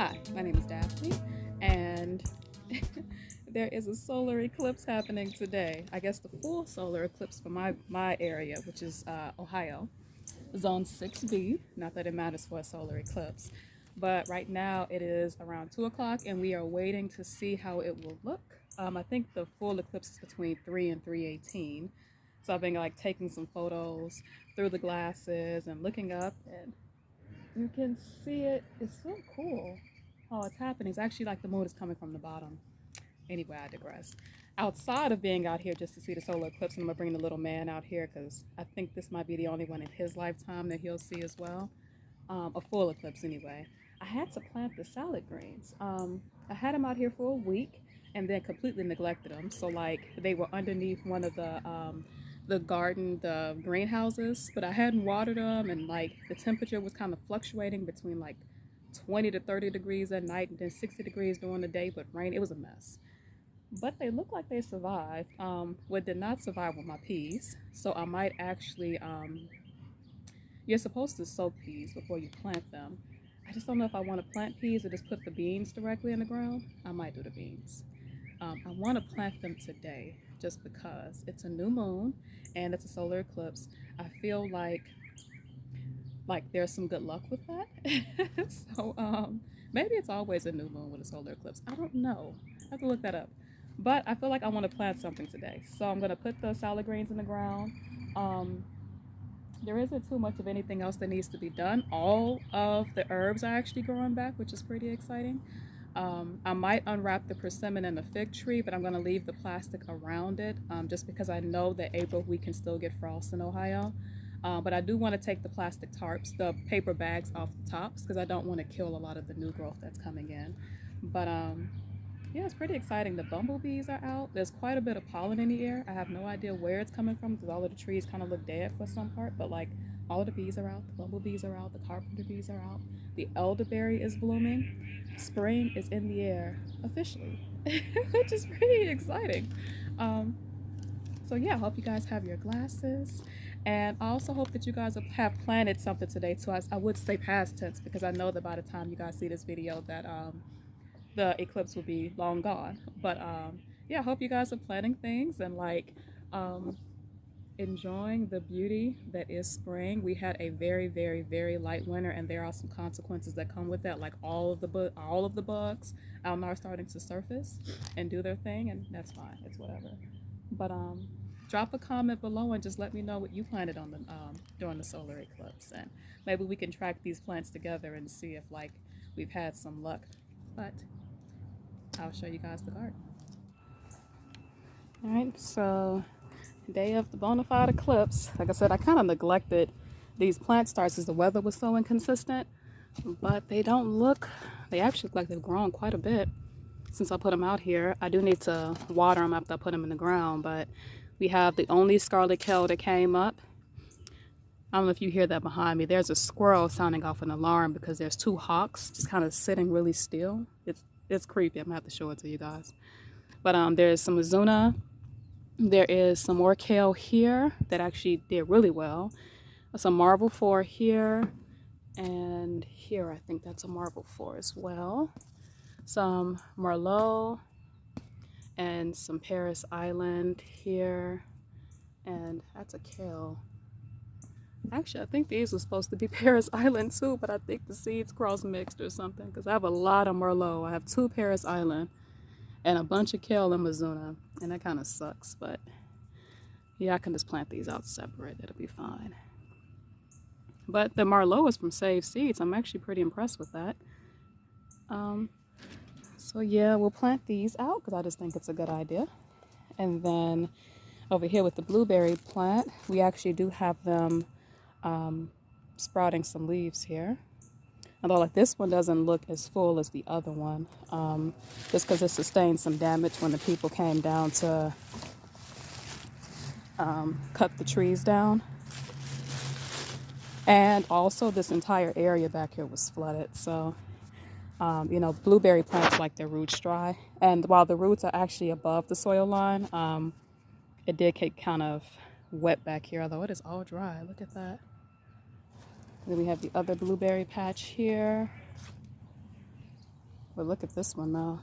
Hi, my name is Daphne, and there is a solar eclipse happening today. I guess the full solar eclipse for my area, which is Ohio, Zone 6B. Not that it matters for a solar eclipse, but right now it is around 2 o'clock, and we are waiting to see how it will look. I think the full eclipse is between 3 and 3:18. So I've been like taking some photos through the glasses and looking up, and you can see it. It's so cool how it's happening. It's actually like the moon is coming from the bottom. Anyway, I digress. Outside of being out here just to see the solar eclipse, I'm gonna bring the little man out here because I think this might be the only one in his lifetime that he'll see as well. A full eclipse anyway. I had to plant the salad greens. I had them out here for a week and then completely neglected them. So like they were underneath one of the garden, the greenhouses, but I hadn't watered them, and like the temperature was kind of fluctuating between like 20 to 30 degrees at night and then 60 degrees during the day, but rain. It was a mess. But they look like they survived. What did not survive were my peas. So I might actually, you're supposed to soak peas before you plant them. I just don't know if I want to plant peas or just put the beans directly in the ground. I might do the beans. I want to plant them today just because it's a new moon and it's a solar eclipse. I feel like there's some good luck with that. So maybe it's always a new moon with a solar eclipse. I don't know. I have to look that up. But I feel like I want to plant something today. So I'm going to put the salad greens in the ground. Um, there isn't too much of anything else that needs to be done. All of the herbs are actually growing back, which is pretty exciting. I might unwrap the persimmon and the fig tree, but I'm going to leave the plastic around it just because I know that April we can still get frost in Ohio. But I do want to take the plastic tarps, the paper bags off the tops because I don't want to kill a lot of the new growth that's coming in. But yeah, it's pretty exciting. The bumblebees are out. There's quite a bit of pollen in the air. I have no idea where it's coming from because all of the trees kind of look dead for some part, but like all of the bees are out, the bumblebees are out, the carpenter bees are out, the elderberry is blooming. Spring is in the air officially, which is pretty exciting. Um, so yeah, I hope you guys have your glasses, and I also hope that you guys have planted something today. So I would say past tense because I know that by the time you guys see this video, that the eclipse will be long gone. But yeah, I hope you guys are planning things and like um, enjoying the beauty that is spring. We had a very, very, very light winter, and there are some consequences that come with that. Like all of the bugs out now are starting to surface and do their thing, and that's fine. It's whatever. But drop a comment below and just let me know what you planted on the during the solar eclipse, and maybe we can track these plants together and see if like we've had some luck. But I'll show you guys the garden. All right, so day of the bona fide eclipse. Like I said, I kind of neglected these plant starts as the weather was so inconsistent, but they don't look, they actually look like they've grown quite a bit since I put them out here. I do need to water them after I put them in the ground, but we have the only scarlet kale that came up. I don't know if you hear that behind me. There's a squirrel sounding off an alarm because there's two hawks just kind of sitting really still. It's creepy. I'm gonna have to show it to you guys. But there's some Mizuna. There is some more kale here that actually did really well. Some Marvel 4 here, and here I think that's a Marvel 4 as well. Some Merlot and some Paris Island here, and that's a kale. Actually, I think these were supposed to be Paris Island too, but I think the seeds cross mixed or something because I have a lot of Merlot. I have 2 Paris Island and a bunch of kale and Mizuna, and that kind of sucks, but yeah, I can just plant these out separate. It'll be fine. But the Merlot is from Save Seeds. I'm actually pretty impressed with that. So yeah, we'll plant these out because I just think it's a good idea. And then over here with the blueberry plant, we actually do have them sprouting some leaves here. Although like this one doesn't look as full as the other one, just because it sustained some damage when the people came down to cut the trees down. And also this entire area back here was flooded. So, you know, blueberry plants like their roots dry. And while the roots are actually above the soil line, it did get kind of wet back here, although it is all dry. Look at that. And then we have the other blueberry patch here. But look at this one though.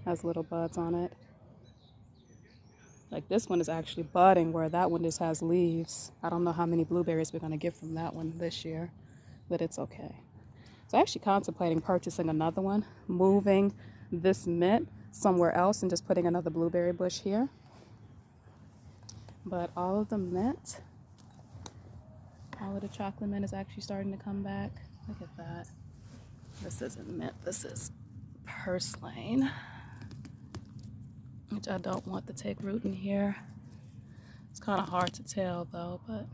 Has little buds on it. Like this one is actually budding where that one just has leaves. I don't know how many blueberries we're gonna get from that one this year, but it's okay. So I'm actually contemplating purchasing another one, moving this mint somewhere else and just putting another blueberry bush here. But all of the mint, all of the chocolate mint is actually starting to come back. Look at that. This isn't mint, this is purslane, which I don't want to take root in here. It's kind of hard to tell though, but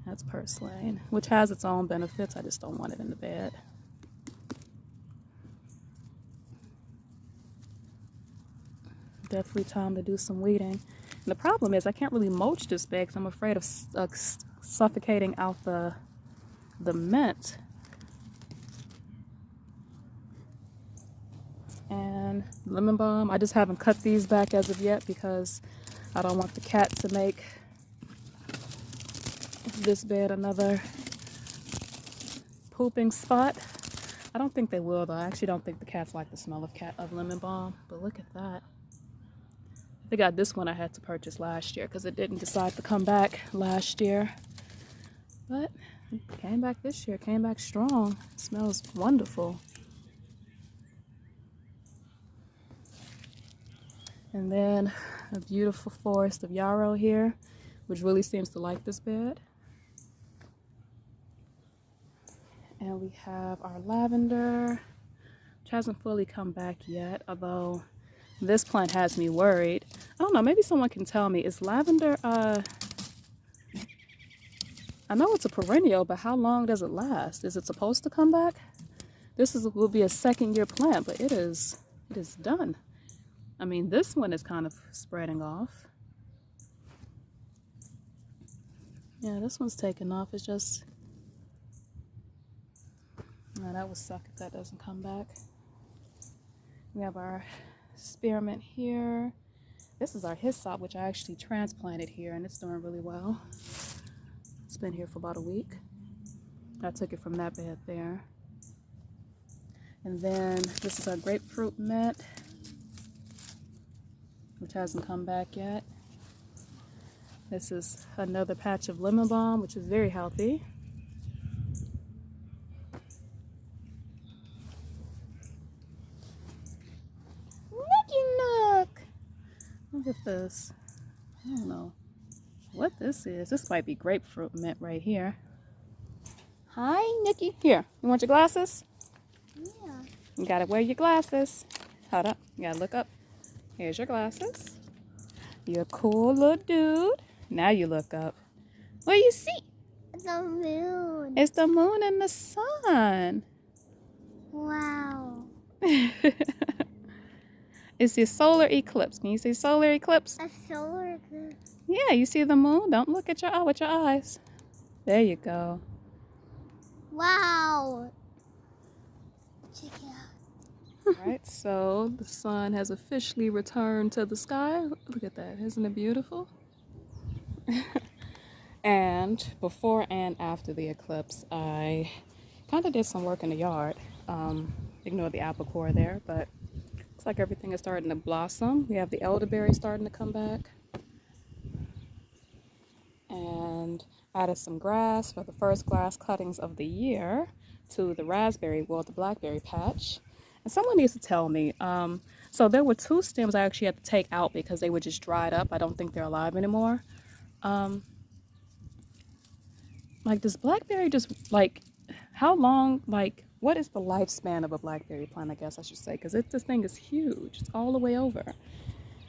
that's purslane, which has its own benefits. I just don't want it in the bed. Definitely time to do some weeding. And the problem is I can't really mulch this bed because I'm afraid of suffocating out the mint. And lemon balm, I just haven't cut these back as of yet because I don't want the cat to make this bed another pooping spot. I don't think they will though. I actually don't think the cats like the smell of lemon balm. But look at that. I think this one I had to purchase last year because it didn't decide to come back last year. But it came back this year, came back strong. It smells wonderful. And then a beautiful forest of yarrow here, which really seems to like this bed. And we have our lavender, which hasn't fully come back yet, although this plant has me worried. I don't know, maybe someone can tell me, is lavender, I know it's a perennial, but how long does it last? Is it supposed to come back? Will be a second-year plant, but it is done. I mean, this one is kind of spreading off. Yeah, this one's taking off. It's just, no, that would suck if that doesn't come back. We have our spearmint here. This is our hyssop, which I actually transplanted here, and it's doing really well. It's been here for about a week. I took it from that bed there. And then this is our grapefruit mint, which hasn't come back yet. This is another patch of lemon balm, which is very healthy. Look at this. I don't know what this is. This might be grapefruit mint right here. Hi, Nikki. Here, you want your glasses? Yeah. You gotta wear your glasses. Hold up. You gotta look up. Here's your glasses. You're a cool little dude. Now you look up. What do you see? The moon. It's the moon and the sun. Wow. It's the solar eclipse. Can you see solar eclipse? A solar eclipse. Yeah, you see the moon? Don't look at your eye with your eyes. There you go. Wow. Check it out. Alright, so the sun has officially returned to the sky. Look at that. Isn't it beautiful? And before and after the eclipse, I kind of did some work in the yard. Ignore the apple core there, but looks like everything is starting to blossom. We have the elderberry starting to come back. And added some grass for the first grass cuttings of the year to the the blackberry patch. And someone needs to tell me. So there were 2 stems I actually had to take out because they were just dried up. I don't think they're alive anymore. Like, does blackberry just, like, how long, like, what is the lifespan of a blackberry plant, I guess I should say? Because this thing is huge. It's all the way over.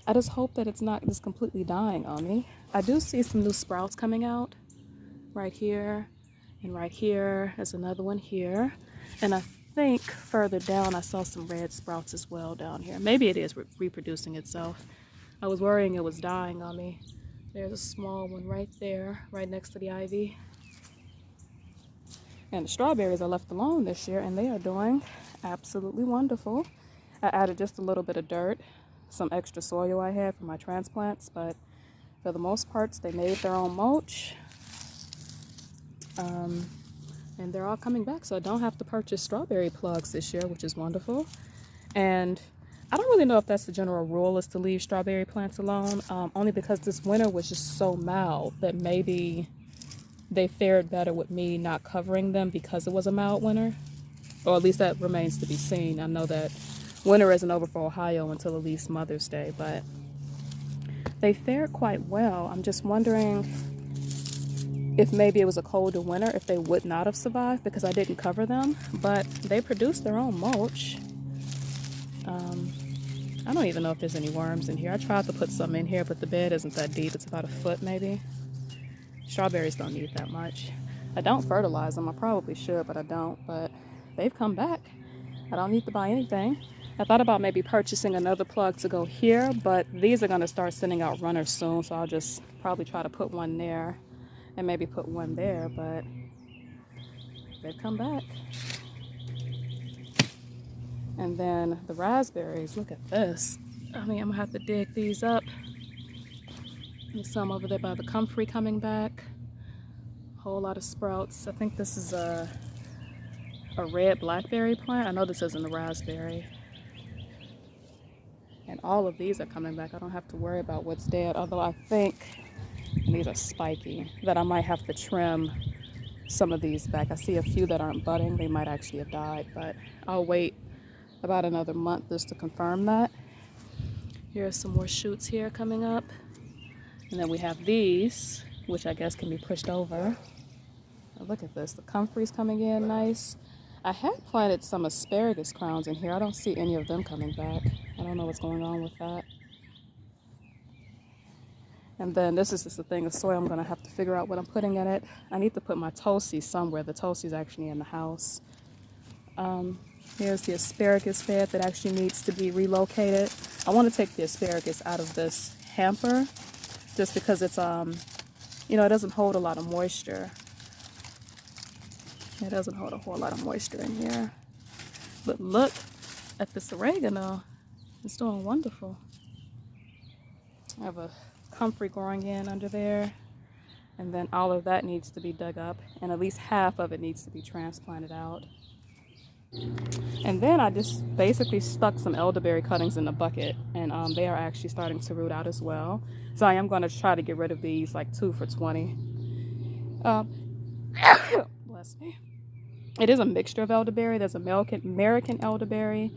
I just hope that it's not just completely dying on me. I do see some new sprouts coming out right here and right here. There's another one here. And I think further down I saw some red sprouts as well down here. Maybe it is reproducing itself. I was worrying it was dying on me. There's a small one right there, right next to the ivy. And the strawberries I left alone this year, and they are doing absolutely wonderful. I added just a little bit of dirt, some extra soil I had for my transplants, but for the most part, they made their own mulch. And they're all coming back, so I don't have to purchase strawberry plugs this year, which is wonderful. And I don't really know if that's the general rule, is to leave strawberry plants alone, only because this winter was just so mild that maybe they fared better with me not covering them because it was a mild winter. Or at least that remains to be seen. I know that winter isn't over for Ohio until at least Mother's Day, but they fared quite well. I'm just wondering if maybe it was a colder winter, if they would not have survived because I didn't cover them. But they produced their own mulch. I don't even know if there's any worms in here. I tried to put some in here, but the bed isn't that deep. It's about a foot maybe. Strawberries don't need that much. I don't fertilize them. I probably should, but I don't. But they've come back. I don't need to buy anything. I thought about maybe purchasing another plug to go here, but these are going to start sending out runners soon, so I'll just probably try to put one there and maybe put one there, but they've come back. And then the raspberries, look at this. I mean, I'm gonna have to dig these up. There's some over there by the comfrey coming back. A whole lot of sprouts. I think this is a red blackberry plant. I know this isn't a raspberry. And all of these are coming back. I don't have to worry about what's dead, although I think, and these are spiky, that I might have to trim some of these back. I see a few that aren't budding. They might actually have died, but I'll wait about another month just to confirm that. Here's some more shoots here coming up. And then we have these, which I guess can be pushed over. Oh, look at this, the comfrey's coming in nice. I had planted some asparagus crowns in here. I don't see any of them coming back. I don't know what's going on with that. And then this is just a thing of soil. I'm gonna have to figure out what I'm putting in it. I need to put my toasty somewhere. The toasty's actually in the house. Here's the asparagus bed that actually needs to be relocated. I want to take the asparagus out of this hamper just because it's, you know, it doesn't hold a lot of moisture. It doesn't hold a whole lot of moisture in here. But look at this oregano. It's doing wonderful. I have a comfrey growing in under there. And then all of that needs to be dug up. And at least half of it needs to be transplanted out. And then I just basically stuck some elderberry cuttings in the bucket, and they are actually starting to root out as well. So I am going to try to get rid of these, like 2 for $20. Bless me. It is a mixture of elderberry. There's American elderberry,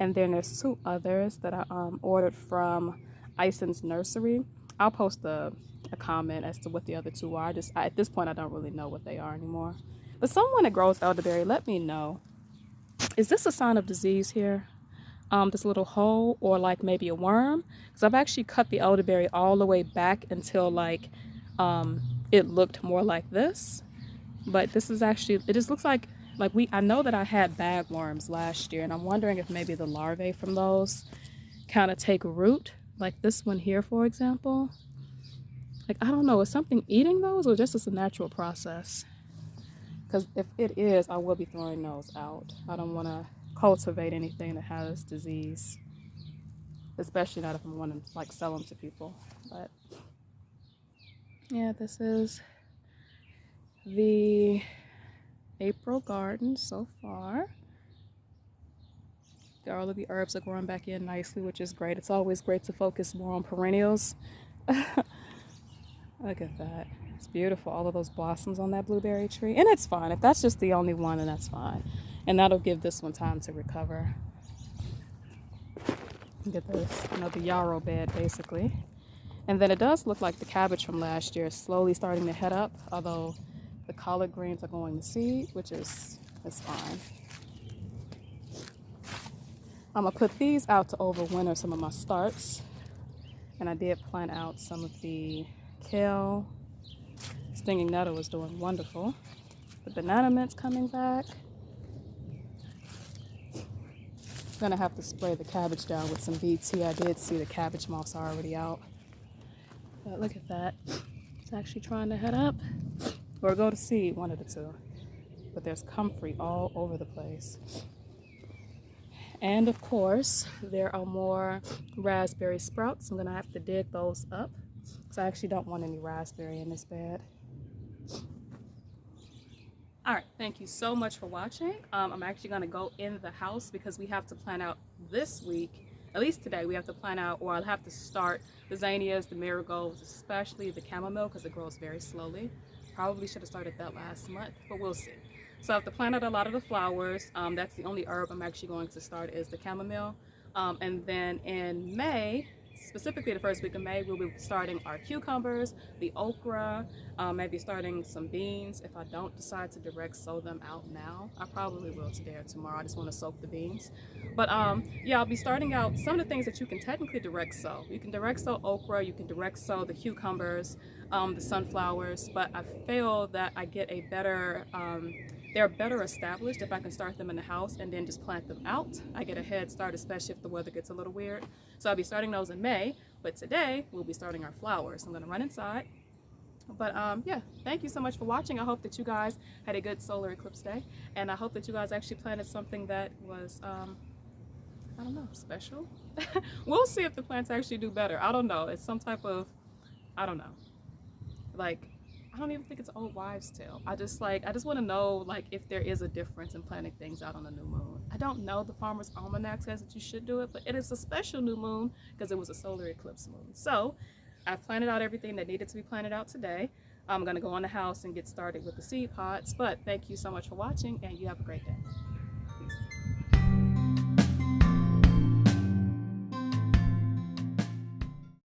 and then there's 2 others that I ordered from Ison's Nursery. I'll post a comment as to what the other 2 are. At this point, I don't really know what they are anymore. But someone that grows elderberry, let me know. Is this a sign of disease here? This little hole, or like maybe a worm? Because I've actually cut the elderberry all the way back until like it looked more like this. But this is actually, it just looks like I know that I had bagworms last year, and I'm wondering if maybe the larvae from those kind of take root, like this one here, for example. Like, I don't know, is something eating those, or just it's a natural process? Because if it is, I will be throwing those out. I don't want to cultivate anything that has disease, especially not if I'm wanting to like sell them to people. But yeah, this is the April garden so far. All of the herbs are growing back in nicely, which is great. It's always great to focus more on perennials. Look at that. It's beautiful. All of those blossoms on that blueberry tree. And it's fine. If that's just the only one, then that's fine. And that'll give this one time to recover. Look at this. You know, the yarrow bed, basically. And then it does look like the cabbage from last year is slowly starting to head up, although the collard greens are going to seed, which is fine. I'm going to put these out to overwinter some of my starts. And I did plant out some of the kale. Stinging nettle is doing wonderful. The banana mint's coming back. I'm gonna have to spray the cabbage down with some BT. I did see the cabbage moths are already out. But look at that. It's actually trying to head up or go to seed, one of the 2. But there's comfrey all over the place. And of course, there are more raspberry sprouts. I'm gonna have to dig those up. So I actually don't want any raspberry in this bed. All right, thank you so much for watching. I'm actually going to go in the house because we have to plan out this week, at least today, we have to plan out, or I'll have to start the zinnias, the marigolds, especially the chamomile because it grows very slowly. Probably should have started that last month, but we'll see. So I have to plan out a lot of the flowers. That's the only herb I'm actually going to start is the chamomile. And then in May, specifically the first week of May, we'll be starting our cucumbers, the okra, maybe starting some beans. If I don't decide to direct sow them out now, I probably will today or tomorrow. I just want to soak the beans. But yeah, I'll be starting out some of the things that you can technically direct sow. You can direct sow okra, you can direct sow the cucumbers, the sunflowers, but I feel that I get a better, they're better established if I can start them in the house and then just plant them out. I get a head start, especially if the weather gets a little weird. So I'll be starting those in May, but today we'll be starting our flowers. I'm gonna run inside. But yeah, thank you so much for watching. I hope that you guys had a good solar eclipse day, and I hope that you guys actually planted something that was, I don't know, special. We'll see if the plants actually do better. I don't know. It's some type of, I don't know. Like, I don't even think it's old wives' tale. I just want to know like if there is a difference in planting things out on a new moon. I don't know. The Farmer's Almanac says that you should do it, but it is a special new moon because it was a solar eclipse moon. So I've planted out everything that needed to be planted out today. I'm gonna go in the house and get started with the seed pods. But thank you so much for watching, and you have a great day.